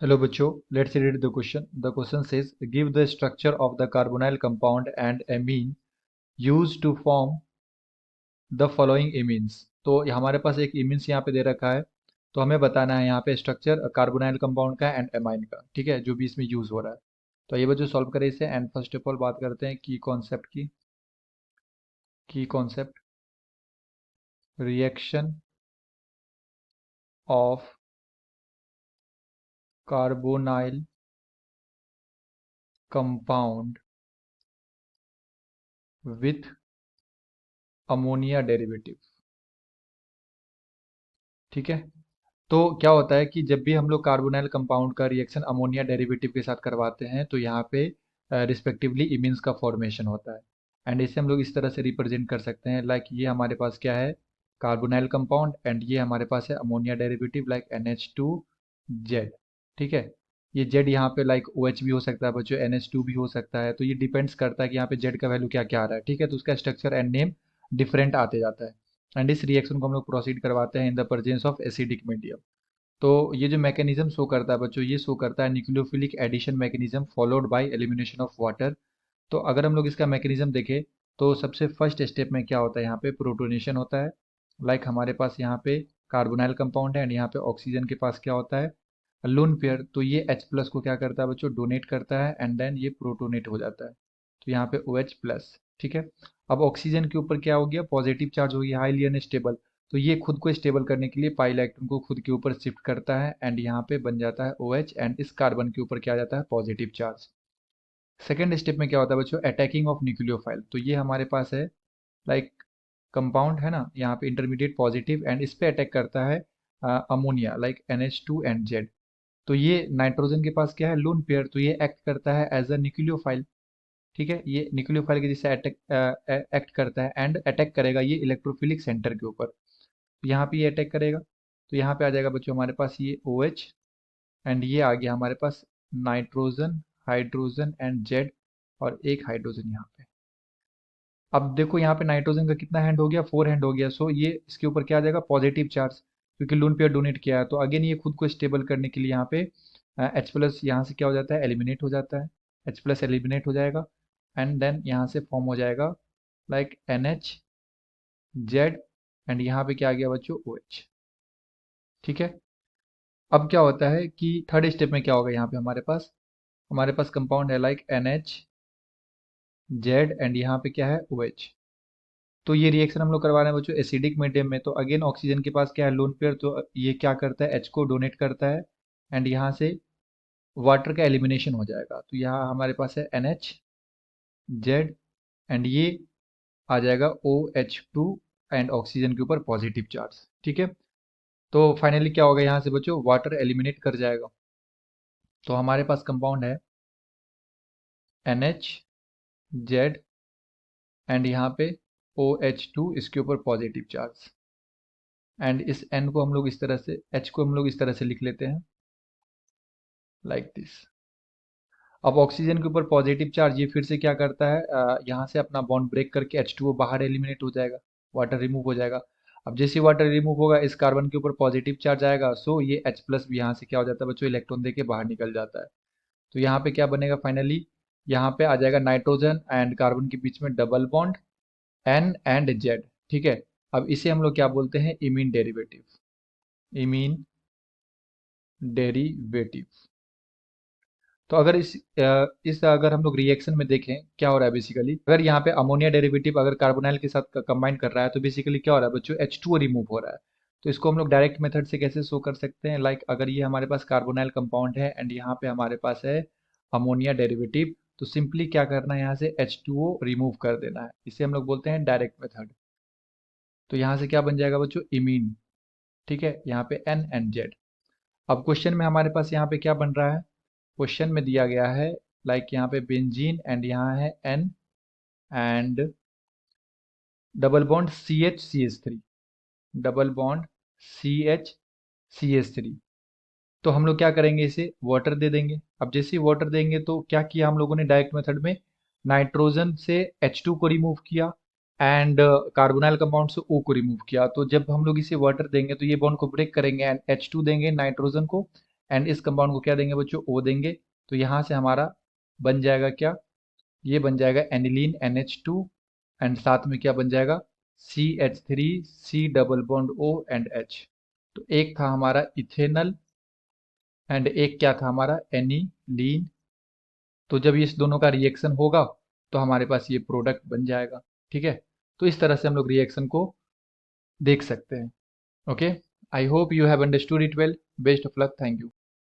Hello बच्चों, let's read the question. The question says, give the structure of the carbonyl compound and amine used to form the following amines. तो हमारे पास एक amines यहाँ पे दे रखा है, तो हमें बताना है यहाँ पे स्ट्रक्चर कार्बोनाइल कंपाउंड का एंड एमाइन का, ठीक है, जो भी इसमें यूज हो रहा है। तो ये बच्चों सॉल्व करें इसे। एंड फर्स्ट ऑफ ऑल बात करते हैं की concept reaction of carbonyl compound with ammonia derivative. ठीक है, तो क्या होता है कि जब भी हम लोग कार्बोनाइल कंपाउंड का रिएक्शन अमोनिया डेरिवेटिव के साथ करवाते हैं तो यहाँ पे रिस्पेक्टिवली इमीन्स का फॉर्मेशन होता है। एंड इसे हम लोग इस तरह से रिप्रेजेंट कर सकते हैं, लाइक ये हमारे पास क्या है, कार्बोनाइल कंपाउंड, एंड ये हमारे पास है अमोनिया डेरिवेटिव लाइक NH2Z। ठीक है, ये जेड यहाँ पे लाइक OH भी हो सकता है बच्चों, NH2 भी हो सकता है, तो ये डिपेंड्स करता है कि यहाँ पे जेड का वैल्यू क्या क्या आ रहा है। ठीक है, तो उसका स्ट्रक्चर एंड नेम डिफरेंट आते जाता है। एंड इस रिएक्शन को हम लोग प्रोसीड करवाते हैं in the presence of acidic medium. तो ये जो मैकेनिज्म शो करता है बच्चों, ये शो करता है nucleophilic addition mechanism followed by elimination of water. तो अगर हम लोग इसका मैकेनिज्म देखें तो सबसे फर्स्ट स्टेप में क्या होता है, यहाँ पे प्रोटोनेशन होता है। लाइक हमारे पास यहाँ पे कार्बोनाइल कंपाउंड है एंड यहाँ पे ऑक्सीजन के पास क्या होता है, लोन पेयर। तो ये H प्लस को क्या करता है बच्चों, डोनेट करता है एंड देन ये प्रोटोनेट हो जाता है। तो यहाँ पे OH प्लस। ठीक है, अब ऑक्सीजन के ऊपर क्या हो गया, पॉजिटिव चार्ज हो गया, हाईली अनस्टेबल। तो ये खुद को स्टेबल करने के लिए पाई इलेक्ट्रॉन को खुद के ऊपर शिफ्ट करता है एंड यहाँ पे बन जाता है OH एंड इस कार्बन के ऊपर क्या आ जाता है, पॉजिटिव चार्ज। सेकेंड स्टेप में क्या होता है बच्चों, अटैकिंग ऑफ न्यूक्लियोफाइल। तो ये हमारे पास है लाइक कंपाउंड है ना, यहाँ पे इंटरमीडिएट पॉजिटिव एंड इस पे अटैक करता है ammonia like NH2 and Z। तो ये नाइट्रोजन के पास क्या है, लोन पेयर, तो ये एक्ट करता है एज अ न्यूक्लियोफाइल। ठीक है, ये न्यूक्लियोफाइल के जैसे अटैक एक्ट करता है एंड अटैक करेगा ये इलेक्ट्रोफिलिक सेंटर के ऊपर। तो यहाँ पे ये अटैक करेगा, तो यहाँ पे आ जाएगा बच्चों हमारे पास ये OH एंड ये आ गया हमारे पास नाइट्रोजन, हाइड्रोजन एंड जेड, और एक हाइड्रोजन यहाँ पे। अब देखो यहाँ पे नाइट्रोजन का कितना हैंड हो गया, 4 हैंड हो गया। सो ये इसके ऊपर क्या आ जाएगा, पॉजिटिव चार्ज, क्योंकि लोन पेयर डोनेट किया है। तो अगेन ये खुद को स्टेबल करने के लिए यहाँ पे H प्लस यहाँ से क्या हो जाता है, एलिमिनेट हो जाता है। H प्लस एलिमिनेट हो जाएगा एंड देन यहाँ से फॉर्म हो जाएगा लाइक NH, Z, एंड यहाँ पे क्या आ गया बच्चों, OH। ठीक है, अब क्या होता है कि थर्ड स्टेप में क्या होगा, यहाँ पे हमारे पास कंपाउंड है लाइक NH, Z, एंड यहाँ पे क्या है, OH। तो ये रिएक्शन हम लोग करवा रहे हैं बच्चों एसिडिक मीडियम में। तो अगेन ऑक्सीजन के पास क्या है, लोन पेयर, तो ये क्या करता है, H को डोनेट करता है एंड यहाँ से वाटर का एलिमिनेशन हो जाएगा। तो यहाँ हमारे पास है NH, Z, एंड ये आ जाएगा OH2 एंड ऑक्सीजन के ऊपर पॉजिटिव चार्ज। ठीक है, तो फाइनली क्या होगा, यहाँ से बच्चों वाटर एलिमिनेट कर जाएगा। तो हमारे पास कंपाउंड है NH, Z, एंड यहाँ पे OH2, इसके ऊपर पॉजिटिव चार्ज। एंड इस N को हम लोग इस तरह से, H को हम लोग इस तरह से लिख लेते हैं लाइक दिस। अब ऑक्सीजन के ऊपर पॉजिटिव चार्ज ये फिर से क्या करता है, यहाँ से अपना बॉन्ड ब्रेक करके H2O बाहर एलिमिनेट हो जाएगा, वाटर रिमूव हो जाएगा। अब जैसे ही वाटर रिमूव होगा इस कार्बन के ऊपर पॉजिटिव चार्ज आएगा, सो ये H प्लस भी यहाँ से क्या हो जाता है बच्चों, इलेक्ट्रॉन दे के बाहर निकल जाता है। तो यहाँ पे क्या बनेगा फाइनली, यहाँ पे आ जाएगा नाइट्रोजन एंड कार्बन के बीच में double bond N and Z। ठीक है, अब इसे हम लोग क्या बोलते हैं, इमीन डेरिवेटिव, इमीन डेरिवेटिव। तो अगर इस अगर हम लोग रिएक्शन में देखें क्या हो रहा है बेसिकली, अगर यहाँ पे अमोनिया डेरिवेटिव अगर कार्बोनाइल के साथ कंबाइन कर रहा है तो बेसिकली क्या हो रहा है बच्चों, H2O रिमूव हो रहा है। तो इसको हम लोग डायरेक्ट मेथड से कैसे शो कर सकते हैं, लाइक अगर ये हमारे पास कार्बोनाइल कंपाउंड है एंड यहाँ पे हमारे पास है अमोनिया डेरिवेटिव, तो सिंपली क्या करना है, यहाँ से H2O रिमूव कर देना है। इसे हम लोग बोलते हैं डायरेक्ट मेथड। तो यहाँ से क्या बन जाएगा बच्चों, इमीन। ठीक है, यहाँ पे N एंड Z। अब क्वेश्चन में हमारे पास यहाँ पे क्या बन रहा है, क्वेश्चन में दिया गया है लाइक यहाँ पे बेंजीन एंड यहाँ है N and double bond CH CH3, double bond CH CH3। तो हम लोग क्या करेंगे, इसे वाटर दे देंगे। अब जैसे ही वाटर देंगे तो क्या किया हम लोगों ने डायरेक्ट मेथड में, नाइट्रोजन से H2 को रिमूव किया एंड कार्बोनाइल कंपाउंड से O को रिमूव किया। तो जब हम लोग इसे वाटर देंगे तो ये बॉन्ड को ब्रेक करेंगे एंड H2 देंगे नाइट्रोजन को एंड इस कंपाउंड को क्या देंगे बच्चों, O देंगे। तो यहाँ से हमारा बन जाएगा क्या, ये बन जाएगा एनिलीन NH2 एंड साथ में क्या बन जाएगा CH3 C double bond O and H। तो एक था हमारा इथेनल एंड एक क्या था हमारा एनिलीन। तो जब इस दोनों का रिएक्शन होगा तो हमारे पास ये प्रोडक्ट बन जाएगा। ठीक है, तो इस तरह से हम लोग रिएक्शन को देख सकते हैं। Okay, I hope you have understood it well. Best of luck, thank you.